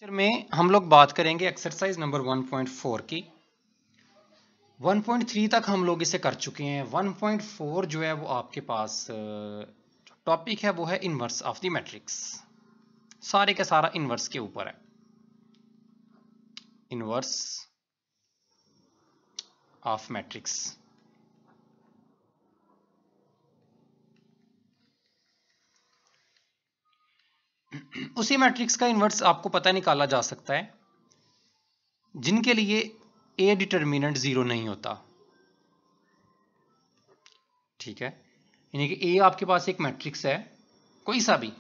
Lecture में हम लोग बात करेंगे एक्सरसाइज नंबर 1.4 की। 1.3 तक हम लोग इसे कर चुके हैं। 1.4 जो है वो आपके पास टॉपिक है वो है इनवर्स ऑफ द मैट्रिक्स। सारे का सारा इनवर्स के ऊपर है। Inverse of matrix. उसी मैट्रिक्स का इनवर्स आपको पता निकाला जा सकता है जिनके लिए ए डिटर्मिनेंट 0 नहीं होता। ठीक है, यानी कि ए आपके पास एक मैट्रिक्स है कोई सा भी,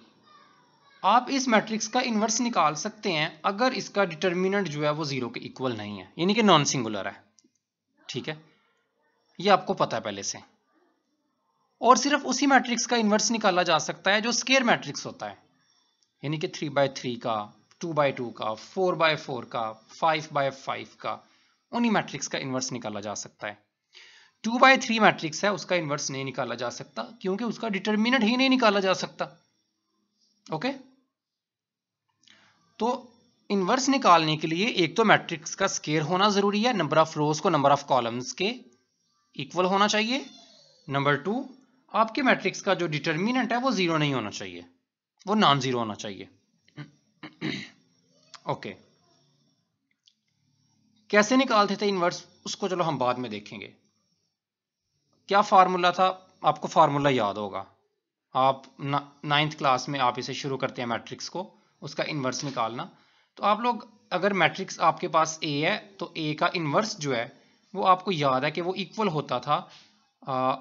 आप इस मैट्रिक्स का इनवर्स निकाल सकते हैं अगर इसका डिटर्मिनेंट जो है वो 0 के इक्वल नहीं है, यानी कि नॉन सिंगुलर है। ठीक है, ये आपको पता है पहले से। और सिर्फ उसी मैट्रिक्स का इनवर्स निकाला जा सकता है जो स्क्वायर मैट्रिक्स होता है, यानी कि 3/3 का, 2/2 का, 4/4 का, 5/5 का, उन्हीं मैट्रिक्स का इनवर्स निकाला जा सकता है। 2/3 मैट्रिक्स है, उसका इनवर्स नहीं निकाला जा सकता क्योंकि उसका डिटर्मिनेंट ही नहीं निकाला जा सकता। ओके, तो इनवर्स निकालने के लिए एक तो मैट्रिक्स का स्क्वायर होना जरूरी है, नंबर ऑफ रोज को नंबर ऑफ कॉलम्स के इक्वल होना चाहिए। नंबर 2, आपके मैट्रिक्स का जो डिटर्मिनेंट है वो 0 नहीं होना चाहिए, वो नॉन जीरो होना चाहिए। ओके, कैसे निकालते थे इनवर्स उसको चलो हम बाद में देखेंगे। क्या फार्मूला था, आपको फार्मूला याद होगा। आप 9th क्लास में आप इसे शुरू करते हैं मैट्रिक्स को, उसका इनवर्स निकालना। तो आप लोग अगर मैट्रिक्स आपके पास ए है तो ए का इनवर्स जो है वो आपको याद है कि वो इक्वल होता था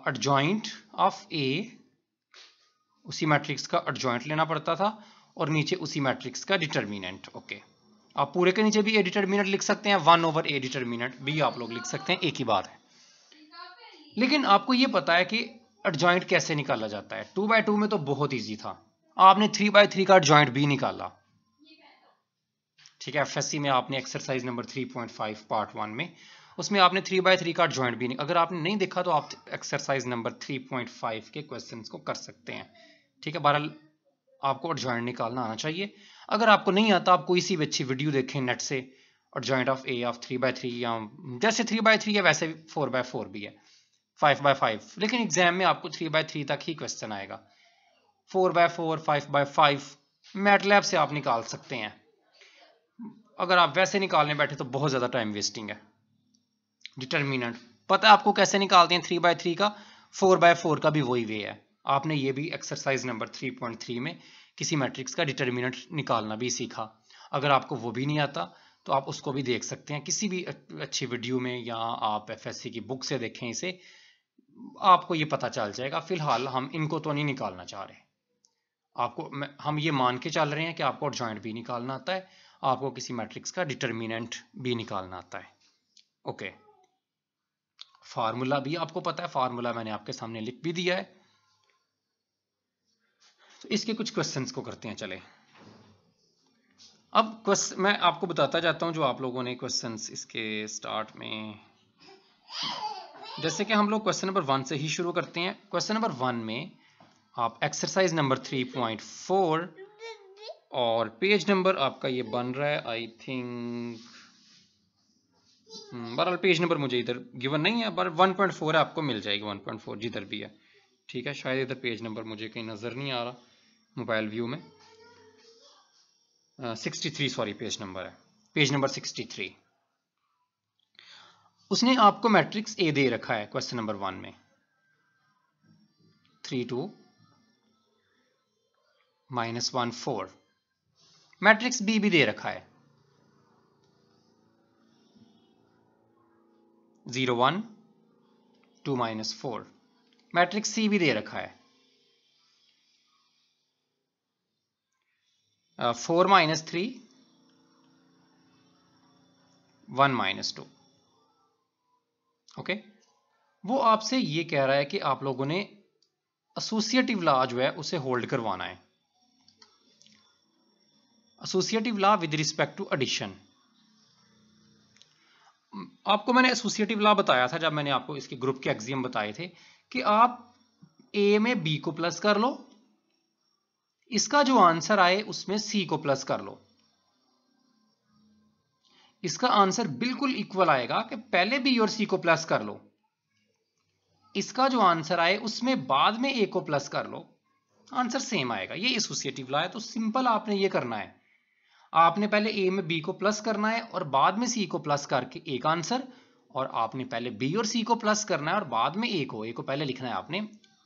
एडजॉइंट ऑफ ए, उसी मैट्रिक्स का एडजॉइंट लेना पड़ता था, और नीचे उसी मैट्रिक्स का डिटर्मिनेंट। ओके, आप पूरे के नीचे भी ए डिटर्मिनेंट लिख सकते हैं, 1/a डिटर्मिनेंट भी आप लोग लिख सकते हैं, एक ही बात है। लेकिन आपको ये पता है कि एडजॉइंट कैसे निकाला जाता है। 2/2 में तो बहुत इजी था, आपने 3/3 का एडजॉइंट भी निकाला। ठीक है, एफएससी में आपने एक्सरसाइज नंबर 3.5 पार्ट 1 में, उसमें आपने 3/3 का एडजॉइंट भी नहीं, अगर आपने नहीं देखा तो आप एक्सरसाइज नंबर 3.5 के क्वेश्चंस को कर सकते हैं। ठीक है, बहरहाल आपको एडजॉइंट निकालना आना चाहिए। अगर आपको नहीं आता, आप कोई सी भी अच्छी वीडियो देखें नेट से, एडजॉइंट ऑफ ए ऑफ 3/3, या जैसे 3/3 है वैसे 4/4 भी है, 5/5, लेकिन एग्जाम में आपको 3/3 तक ही क्वेश्चन आएगा। 4/4, 5/5 मैटलैब से आप निकाल सकते हैं। अगर आप वैसे निकालने बैठे तो बहुत ज्यादा टाइम वेस्टिंग है। डिटर्मिनेंट पता है आपको कैसे निकालते हैं 3/3 का, 4/4 का भी वही वे है। आपने ये भी एक्सरसाइज नंबर 3.3 में किसी मैट्रिक्स का डिटर्मिनेंट निकालना भी सीखा। अगर आपको वो भी नहीं आता तो आप उसको भी देख सकते हैं किसी भी अच्छी वीडियो में, या आप एफएससी की बुक से देखें इसे, आपको ये पता चल जाएगा। फिलहाल हम इनको तो नहीं निकालना चाह रहे, आपको हम ये मान के चल रहे हैं कि आपको एडजॉइंट भी निकालना आता है, आपको किसी मैट्रिक्स का डिटर्मिनेंट भी निकालना आता है। ओके, फार्मूला भी आपको पता है, फार्मूला मैंने आपके सामने लिख भी दिया है। तो इसके कुछ क्वेश्चंस को करते हैं चले। अब मैं आपको बताता जाता हूं जो आप लोगों ने क्वेश्चंस इसके स्टार्ट में, जैसे कि हम लोग क्वेश्चन नंबर 1 से ही शुरू करते हैं। क्वेश्चन नंबर 1 में आप एक्सरसाइज नंबर 3.4 और पेज नंबर आपका ये बन रहा है, आई थिंक, बहरहाल पेज नंबर मुझे इधर गिवन नहीं है, पर 1.4 है, आपको मिल जाएगी 1.4 जिधर भी है। ठीक है, शायद इधर पेज नंबर मुझे कहीं नजर नहीं आ रहा मोबाइल व्यू में। 63 सॉरी, पेज नंबर है, पेज नंबर 63। उसने आपको मैट्रिक्स ए दे रखा है क्वेश्चन नंबर 1 में, 3 2 -1 4। मैट्रिक्स बी भी दे रखा है, 0 1 2 -4। मैट्रिक्स सी भी दे रखा है, 4 -3 1 -2। ओके, वो आपसे ये कह रहा है कि आप लोगों ने एसोसिएटिव लॉ जो है उसे होल्ड करवाना है। Associative law with respect to addition. आपको मैंने एसोसिएटिव लॉ बताया था जब मैंने आपको इसके ग्रुप के एक्सियम बताए थे कि आप ए में बी को प्लस कर लो, इसका जो आंसर आए उसमें सी को प्लस कर लो। इसका आंसर बिल्कुल इक्वल आएगा कि पहले बी और सी को प्लस कर लो, इसका जो आंसर आए उसमें बाद में ए को प्लस कर लो, आंसर सेम आएगा। ये एसोसिएटिव लॉ है। तो सिंपल आपने ये करना है, आपने पहले ए में बी को प्लस करना है और बाद में सी को प्लस करके एक आंसर, और आपने पहले बी और सी को प्लस करना है और बाद में ए को पहले लिखना है आपने,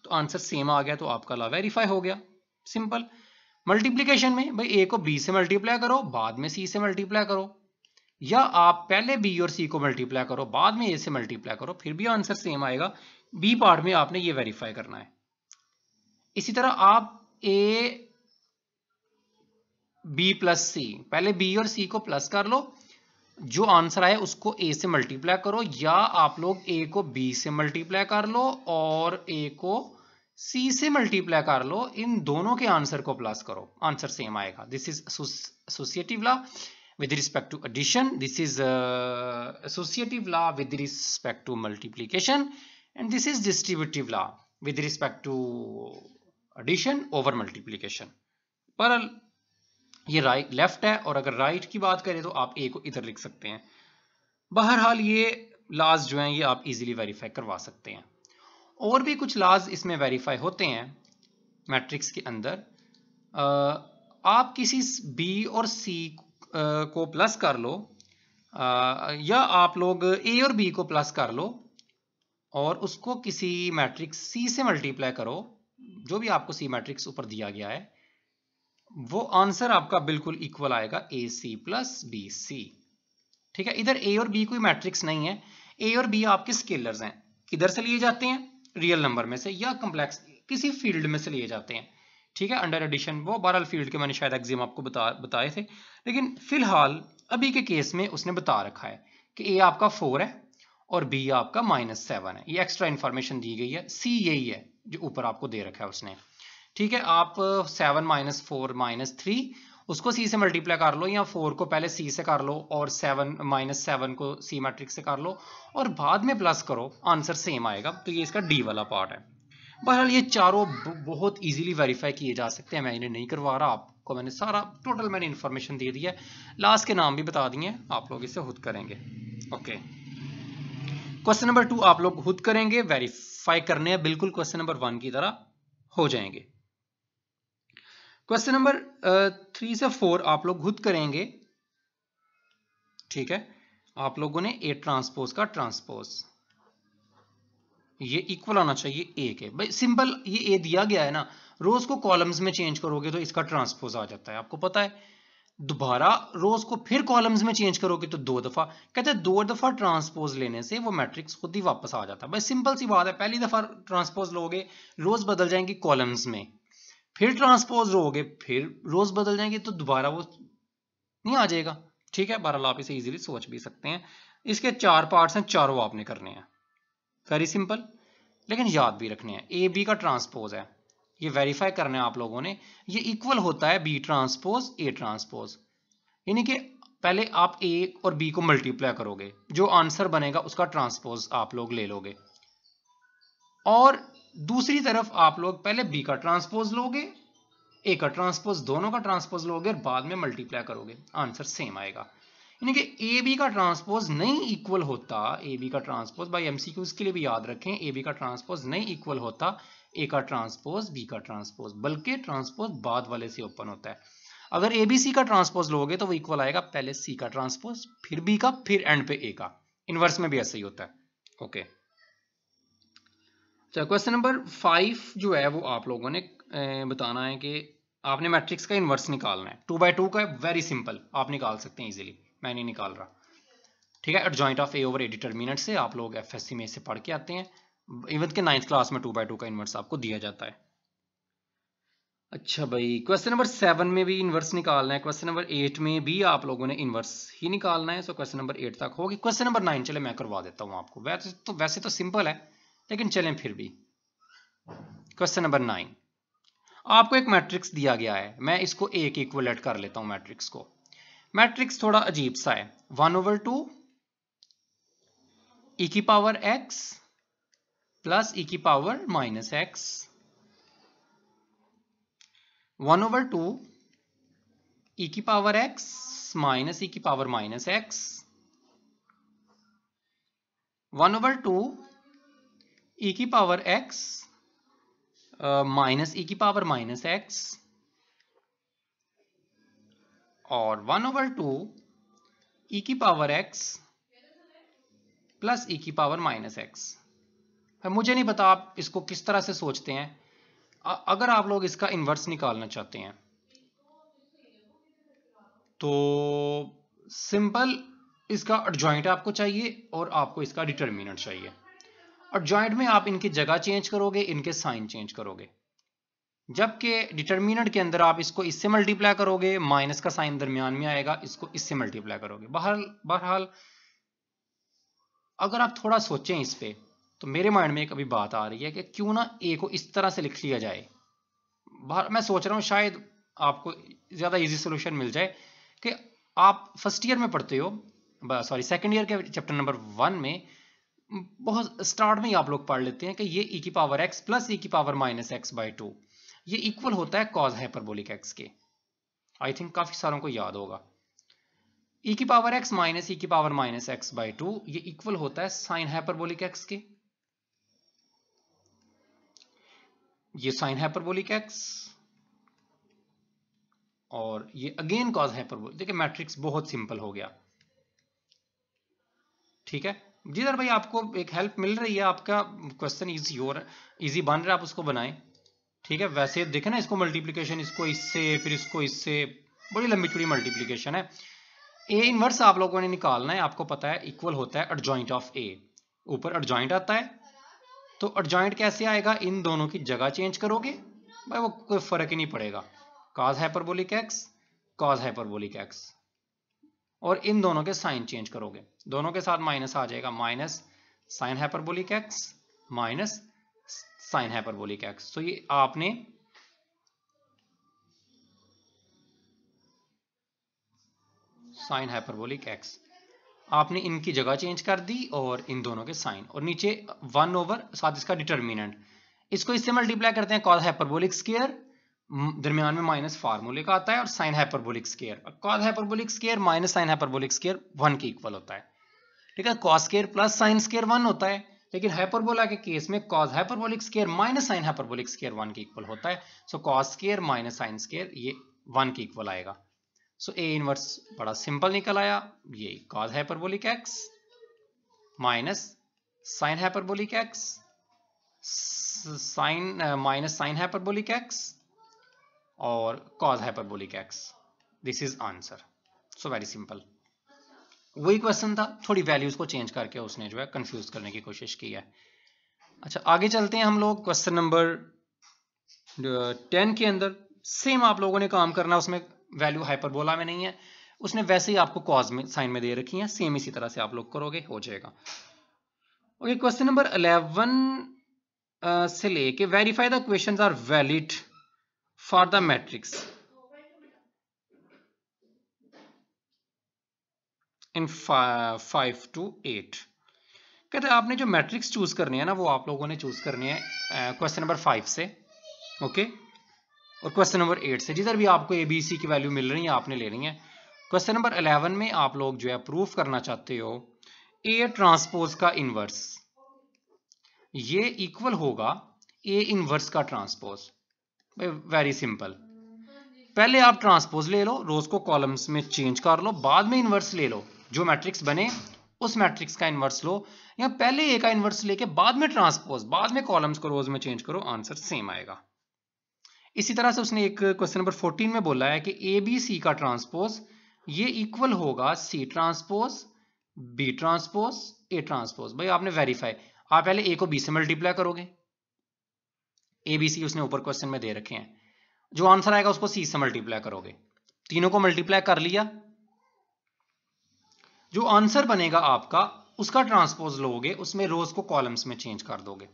तो आंसर सेम आ गया, तो आपका लॉ वेरीफाई हो गया। सिंपल। मल्टीप्लिकेशन में भाई ए को बी से मल्टीप्लाई करो, बाद में सी से मल्टीप्लाई करो, या आप पहले बी और सी को मल्टीप्लाई करो, बाद में ए से मल्टीप्लाई करो, फिर भी आंसर सेम आएगा। बी पार्ट में आपने ये वेरीफाई करना है। इसी तरह आप ए बी प्लस सी, पहले बी और सी को प्लस कर लो, जो आंसर आए उसको ए से मल्टीप्लाई करो, या आप लोग ए को बी से मल्टीप्लाई कर लो और ए को सी से मल्टीप्लाई कर लो, इन दोनों के आंसर को प्लस करो, आंसर सेम आएगा। This is associative law with respect to addition, this is associative law with respect to multiplication, and this is distributive law with respect to addition over multiplication। पर ये right left है, और अगर right की बात करें तो आप ए को इधर लिख सकते हैं। बहरहाल ये लॉज जो हैं ये आप इजीली वेरीफाई करवा सकते हैं। और भी कुछ लॉज इसमें वेरीफाई होते हैं मैट्रिक्स के अंदर। आप किसी बी और सी को प्लस कर लो, या आप लोग ए और बी को प्लस कर लो और उसको किसी मैट्रिक्स सी से मल्टीप्लाई करो, जो भी आपको सी मैट्रिक्स ऊपर दिया गया है, वो आंसर आपका बिल्कुल इक्वल आएगा ए सी प्लस बी सी। ठीक है, इधर ए और बी कोई मैट्रिक्स नहीं है, ए और बी आपके स्केलर्स हैं, किधर से लिए जाते हैं, रियल नंबर में से या कॉम्प्लेक्स किसी फील्ड में से लिए जाते हैं। ठीक है, अंडर एडिशन, वो बहरहाल फील्ड के मैंने शायद एग्जाम आपको बताए थे, लेकिन फिलहाल अभी के केस में उसने बता रखा है कि ए आपका 4 है और बी आपका -7 है। ये एक्स्ट्रा इंफॉर्मेशन दी गई है। सी यही है जो ऊपर आपको दे रखा है उसने। ठीक है, आप 7 - 4 - 3 उसको सी से मल्टीप्लाई कर लो, या 4 को पहले सी से कर लो और 7 - 7 को सी मैट्रिक्स से कर लो और बाद में प्लस करो, आंसर सेम आएगा। तो ये इसका डी वाला पार्ट है। बहरहाल ये चारों बहुत इजीली वेरीफाई किए जा सकते हैं। मैं इन्हें नहीं करवा रहा, आपको मैंने सारा टोटल मैंने इन्फॉर्मेशन दे दी है, लास्ट के नाम भी बता दिए, आप लोग इसे खुद करेंगे। ओके, क्वेश्चन नंबर 2 आप लोग खुद करेंगे, वेरीफाई करने हैं, बिल्कुल क्वेश्चन नंबर 1 की तरह हो जाएंगे। क्वेश्चन नंबर 3 से 4 आप लोग खुद करेंगे। ठीक है, आप लोगों ने ए ट्रांसपोज का ट्रांसपोज ये इक्वल होना चाहिए ए के। भाई सिंपल, ये ए दिया गया है ना, रोज को कॉलम्स में चेंज करोगे तो इसका ट्रांसपोज आ जाता है, आपको पता है। दोबारा रोज को फिर कॉलम्स में चेंज करोगे तो 2 दफा, कहते हैं 2 दफा ट्रांसपोज लेने से वो मैट्रिक्स खुद ही वापस आ जाता है। भाई सिंपल सी बात है, पहली दफा ट्रांसपोज लोगे रोज बदल जाएंगी कॉलम्स में, फिर ट्रांसपोज लोगे फिर रोज बदल जाएंगे, तो दोबारा वो नहीं आ जाएगा। ठीक है, बहरहाल आप इसे इजीली सोच भी सकते हैं। इसके 4 पार्ट्स हैं, चारों आपने करने हैं, वेरी सिंपल, लेकिन याद भी रखने हैं। ए बी का ट्रांसपोज है, ये वेरीफाई करना है आप लोगों ने, ये इक्वल होता है बी ट्रांसपोज ए ट्रांसपोज, यानी कि पहले आप ए और बी को मल्टीप्लाई करोगे, जो आंसर बनेगा उसका ट्रांसपोज आप लोग ले लोगे, और दूसरी तरफ आप लोग पहले बी का ट्रांसपोज लोगे, ए का ट्रांसपोज, दोनों का ट्रांसपोज लोगे और बाद में मल्टीप्लाई करोगे, आंसर सेम आएगा। यानी कि ए बी का ट्रांसपोज नहीं इक्वल होता, ए बी का ट्रांसपोज बाय एमसीक्यूज के लिए भी याद रखें, ए बी का ट्रांसपोज नहीं इक्वल होता ए का ट्रांसपोज बी का ट्रांसपोज, बल्कि ट्रांसपोज बाद वाले से ओपन होता है। अगर ए बी सी का ट्रांसपोज लोगे तो वो इक्वल आएगा पहले सी का ट्रांसपोज, फिर बी का, फिर एंड पे ए का। इनवर्स में भी ऐसा ही होता है। ओके, चलो क्वेश्चन नंबर 5 जो है वो आप लोगों ने बताना है कि आपने मैट्रिक्स का इनवर्स निकालना है। 2/2 का वेरी सिंपल, आप निकाल सकते हैं इजीली, मैं नहीं निकाल रहा। ठीक है, adjoint of A over A determinant से आप लोग एफएससी में से पढ़ के आते हैं, इवन के 9th क्लास में 2/2 का इनवर्स आपको दिया जाता है। अच्छा भाई, क्वेश्चन नंबर 7 में भी इनवर्स निकालना है, क्वेश्चन नंबर 8 में भी आप लोगों ने इनवर्स ही निकालना है। सो क्वेश्चन नंबर 8 तक होगी। क्वेश्चन नंबर 9 चले मैं करवा देता हूँ आपको, वैसे तो सिंपल है, लेकिन चलें फिर भी। क्वेश्चन नंबर 9, आपको एक मैट्रिक्स दिया गया है, मैं इसको ए के इक्विवेलेंट कर लेता हूं मैट्रिक्स को। मैट्रिक्स थोड़ा अजीब सा है, 1/2 e की पावर x प्लस e की पावर -x, 1/2 e की पावर x माइनस e की पावर -x 1/2 e की पावर x माइनस e की पावर माइनस x और 1/2 e की पावर x प्लस e की पावर माइनस x। मुझे नहीं पता आप इसको किस तरह से सोचते हैं। अगर आप लोग इसका इन्वर्स निकालना चाहते हैं तो सिंपल इसका एडजॉइंट आपको चाहिए और आपको इसका डिटर्मिनेंट चाहिए। एडजॉइंट में आप इनकी जगह चेंज करोगे, इनके साइन चेंज करोगे, जबकि डिटर्मिनेंट के अंदर आप इसको इससे मल्टीप्लाई करोगे, माइनस का साइन दरमियान में आएगा, इसको इससे मल्टीप्लाई करोगे। बहरहाल अगर आप थोड़ा सोचें इस पे तो मेरे माइंड में एक अभी बात आ रही है कि क्यों ना ए को इस तरह से लिख लिया जाए। मैं सोच रहा हूँ शायद आपको ज्यादा इजी सोल्यूशन मिल जाए कि आप फर्स्ट ईयर में पढ़ते हो, सॉरी सेकंड ईयर के चैप्टर नंबर 1 में बहुत स्टार्ट में ही आप लोग पढ़ लेते हैं कि ये e की पावर x प्लस e की पावर माइनस x/2 ये इक्वल होता है कॉस हाइपरबोलिक x के। आई थिंक काफी सारों को याद होगा। e की पावर x माइनस e की पावर माइनस x/2 ये इक्वल होता है साइन हाइपरबोलिक x के। ये साइन हाइपरबोलिक x और ये अगेन कॉस हाइपरबोलिक। देखिए मैट्रिक्स बहुत सिंपल हो गया। ठीक है जिधर भाई आपको एक हेल्प मिल रही है, आपका क्वेश्चन इजी बन रहा है, आप उसको बनाएं। ठीक है वैसे देखें ना, इसको मल्टीप्लिकेशन, इसको इससे फिर इसको इससे, बड़ी लंबी चौड़ी मल्टीप्लिकेशन है। ए इनवर्स आप लोगों ने निकालना है, आपको पता है इक्वल होता है एडजॉइंट ऑफ ए। ऊपर एडजॉइंट आता है तो एडजॉइंट कैसे आएगा, इन दोनों की जगह चेंज करोगे, भाई वो कोई फर्क ही नहीं पड़ेगा। Cos hyperbolic x cos hyperbolic x और इन दोनों के साइन चेंज करोगे, दोनों के साथ माइनस आ जाएगा, minus sine hyperbolic x minus sine hyperbolic x. तो ये आपने साइन हाइपरबोलिक एक्स आपने इनकी जगह चेंज कर दी और इन दोनों के साइन, और नीचे 1 साथ इसका डिटर्मिनेंट, इसको इससे मल्टीप्लाई करते हैं कॉस हाइपरबोलिक स्क्वायर, दरमियान में माइनस फार्मूले का आता है, और sine hyperbolic square, cos hyperbolic square minus sine hyperbolic square 1 के इक्वल होता है। ठीक है cos square plus sine square 1 होता है, लेकिन हाइपरबोला के केस में cos hyperbolic square minus sine hyperbolic square 1 के इक्वल होता है। So cos square minus sine square ये 1 के इक्वल आएगा। सो ए इनवर्स बड़ा सिंपल निकल आया, ये cos hyperbolic x minus sine hyperbolic x sine minus sine hyperbolic x और cos hyperbolic x. This is answer. So very simple, वही question था, थोड़ी वैल्यूज को चेंज करके उसने जो है कंफ्यूज करने की कोशिश की है। अच्छा आगे चलते हैं हम लोग क्वेश्चन नंबर 10 के अंदर। सेम आप लोगों ने काम करना, उसमें वैल्यू हाइपरबोला में नहीं है, उसने वैसे ही आपको कॉस में साइन में दे रखी है, सेम इसी तरह से आप लोग करोगे, हो जाएगा। ओके क्वेश्चन नंबर 11 से लेके verify the questions are valid for the matrix in 5 to 8। कहते हैं आपने जो मैट्रिक्स चूज करनी है ना, वो आप लोगों ने चूज करनी है क्वेश्चन नंबर 5 से, ओके, और क्वेश्चन नंबर 8 से, जिधर भी आपको ए बी सी की वैल्यू मिल रही है आपने लेनी है। क्वेश्चन नंबर 11 में आप लोग जो है प्रूफ करना चाहते हो ए ट्रांसपोज का इनवर्स ये इक्वल होगा ए इनवर्स का ट्रांसपोज। वेरी सिंपल, पहले आप ट्रांसपोज ले लो, रोज को कॉलम्स में चेंज कर लो, बाद में इनवर्स ले लो, जो मैट्रिक्स बने उस मैट्रिक्स का इनवर्स लो, या पहले ए का इनवर्स लेके बाद में ट्रांसपोज, बाद में कॉलम्स को रोज में चेंज करो, आंसर सेम आएगा। इसी तरह से उसने एक क्वेश्चन नंबर 14 में बोला है कि ए बी सी का ट्रांसपोज ये इक्वल होगा C transpose B transpose A transpose. भाई आपने वेरीफाई, आप पहले ए को बी से मल्टीप्लाई करोगे, ए बी सी उसने ऊपर क्वेश्चन में दे रखे हैं, जो आंसर आएगा उसको सी से मल्टीप्लाई करोगे, तीनों को मल्टीप्लाई कर लिया, जो आंसर बनेगा आपका उसका ट्रांसपोज लोगे, उसमें रोज को कॉलम्स में चेंज कर दोगे।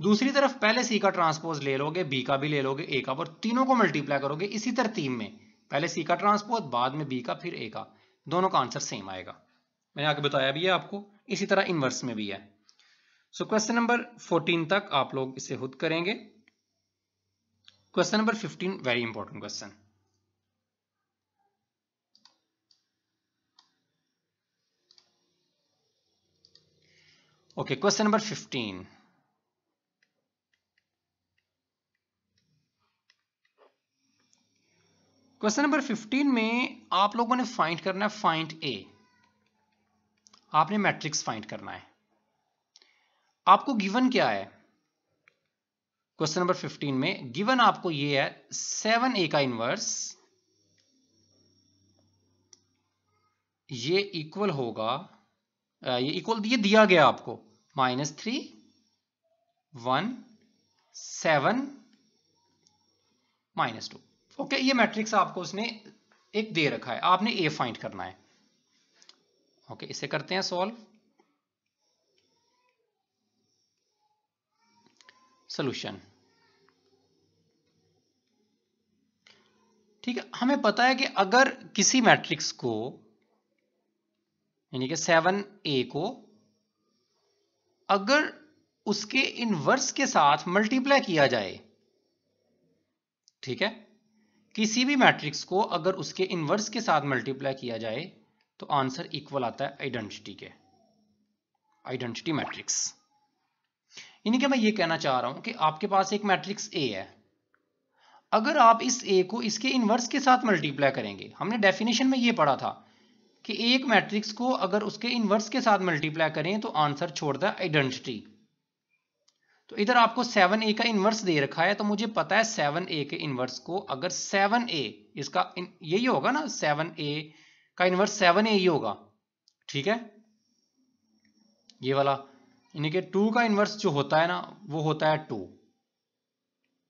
दूसरी तरफ पहले सी का ट्रांसपोज ले लोगे, बी का भी ले लोगे, ए का, और तीनों को मल्टीप्लाई करोगे इसी तरतीब में, पहले सी का ट्रांसपोज बाद में बी का फिर ए का, दोनों का आंसर सेम आएगा। मैंने आगे बताया भी है आपको, इसी तरह इनवर्स में भी है। सो क्वेश्चन नंबर 14 तक आप लोग इसे खुद करेंगे। Question number 15 very important question. Okay, question number 15। Question number 15 में आप लोगों ने फाइंड करना है फाइंड ए। आपने मैट्रिक्स फाइंड करना है। आपको गिवन क्या है क्वेश्चन नंबर 15 में? गिवन आपको ये है 7a का इनवर्स ये इक्वल होगा, ये दिया गया आपको -3 1 7 -2। ओके, ये मैट्रिक्स आपको उसने एक दे रखा है, आपने ए फाइंड करना है। ओके, इसे करते हैं सॉल्व। सॉल्यूशन, ठीक है, हमें पता है कि अगर किसी मैट्रिक्स को यानी कि 7a को अगर उसके इनवर्स के साथ मल्टीप्लाई किया जाए, ठीक है, किसी भी मैट्रिक्स को अगर उसके इनवर्स के साथ मल्टीप्लाई किया जाए तो आंसर इक्वल आता है आइडेंटिटी के, आइडेंटिटी मैट्रिक्स। यानी कि मैं ये कहना चाह रहा हूं कि आपके पास एक मैट्रिक्स ए है, अगर आप इस ए को इसके इनवर्स के साथ मल्टीप्लाई करेंगे, हमने डेफिनेशन में ये पढ़ा था कि एक मैट्रिक्स को अगर उसके इनवर्स के साथ मल्टीप्लाई करें तो आंसर छोड़ता है आइडेंटिटी। तो इधर आपको 7a का इनवर्स दे रखा है, तो मुझे पता है 7a के इनवर्स को अगर 7a इसका यही होगा ना, 7a का इनवर्स 7a ही होगा, ठीक है, ये वाला, यानी कि 2 का इनवर्स जो होता है ना वो होता है 2।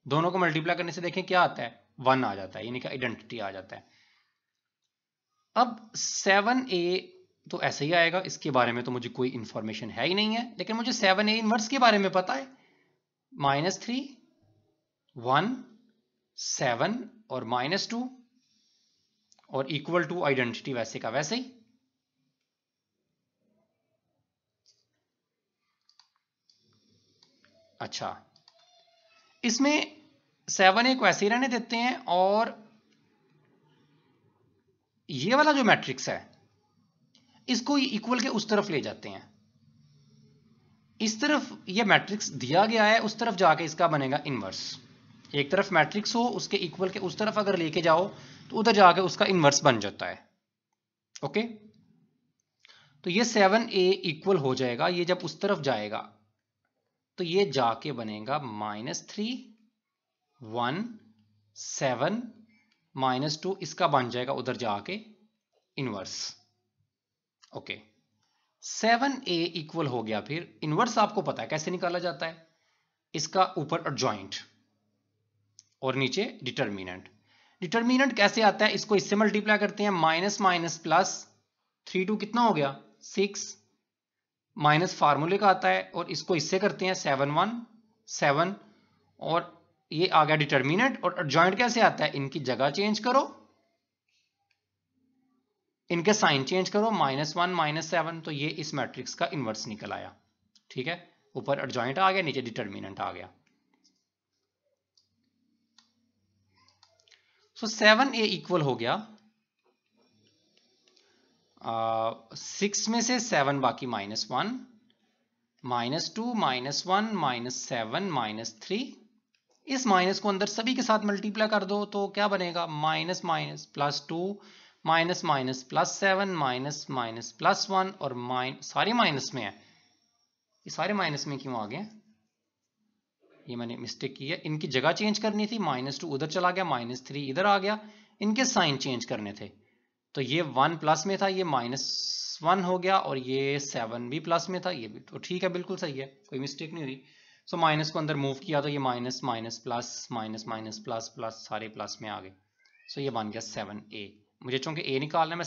दोनों को मल्टीप्लाई करने से देखें क्या आता है, 1 आ जाता है, यानी कि आइडेंटिटी आ जाता है। अब 7a तो ऐसे ही आएगा, इसके बारे में तो मुझे कोई इंफॉर्मेशन है ही नहीं है, लेकिन मुझे 7a इनवर्स के बारे में पता है, -3 1 7 और -2 और इक्वल टू आइडेंटिटी वैसे का वैसे ही। अच्छा, इसमें 7a को ऐसे ही रहने देते हैं और ये वाला जो मैट्रिक्स है इसको इक्वल के उस तरफ ले जाते हैं। इस तरफ ये मैट्रिक्स दिया गया है, उस तरफ जाके इसका बनेगा इनवर्स। एक तरफ मैट्रिक्स हो उसके इक्वल के उस तरफ अगर लेके जाओ तो उधर जाके उसका इनवर्स बन जाता है। ओके, तो ये 7a इक्वल हो जाएगा, ये जब उस तरफ जाएगा तो ये जाके बनेगा -3 1 7 -2, इसका बन जाएगा उधर जाके इनवर्स। ओके, 7a इक्वल हो गया, फिर इनवर्स आपको पता है कैसे निकाला जाता है, इसका ऊपर एडजॉइंट और नीचे डिटर्मिनेंट। डिटर्मिनेंट कैसे आता है, इसको इससे मल्टीप्लाई करते हैं, माइनस माइनस प्लस 3 2 कितना हो गया 6, माइनस फार्मूले का आता है, और इसको इससे करते हैं 7 1 7 और ये आ गया डिटर्मिनेंट। और एडजॉइंट कैसे आता है, इनकी जगह चेंज करो, इनके साइन चेंज करो, -1 -7, तो ये इस मैट्रिक्स का इनवर्स निकल आया। ठीक है, ऊपर एडजॉइंट आ गया, नीचे डिटर्मिनेंट आ गया। सो 7a इक्वल हो गया 6 में से 7 बाकी -1 -2 -1 -7 -3। इस माइनस को अंदर सभी के साथ मल्टीप्लाई कर दो तो क्या बनेगा, minus minus +2 minus minus +7 minus minus +1 और सारे माइनस में है। ये सारे माइनस में क्यों आ गए, ये मैंने मिस्टेक की है, इनकी जगह चेंज करनी थी, -2 उधर चला गया, -3 इधर आ गया, इनके साइन चेंज करने थे। तो ये 1 प्लस में था, ये -1 हो गया, और ये 7 भी प्लस में था, ये भी तो ठीक है, बिल्कुल सही है, कोई मिस्टेक नहीं हुई। सो माइनस को अंदर मूव किया तो ये minus minus plus minus minus plus plus सारे प्लस में आ गए। सो ये बन गया 7a। मुझे चूंकि a निकालना है, मैं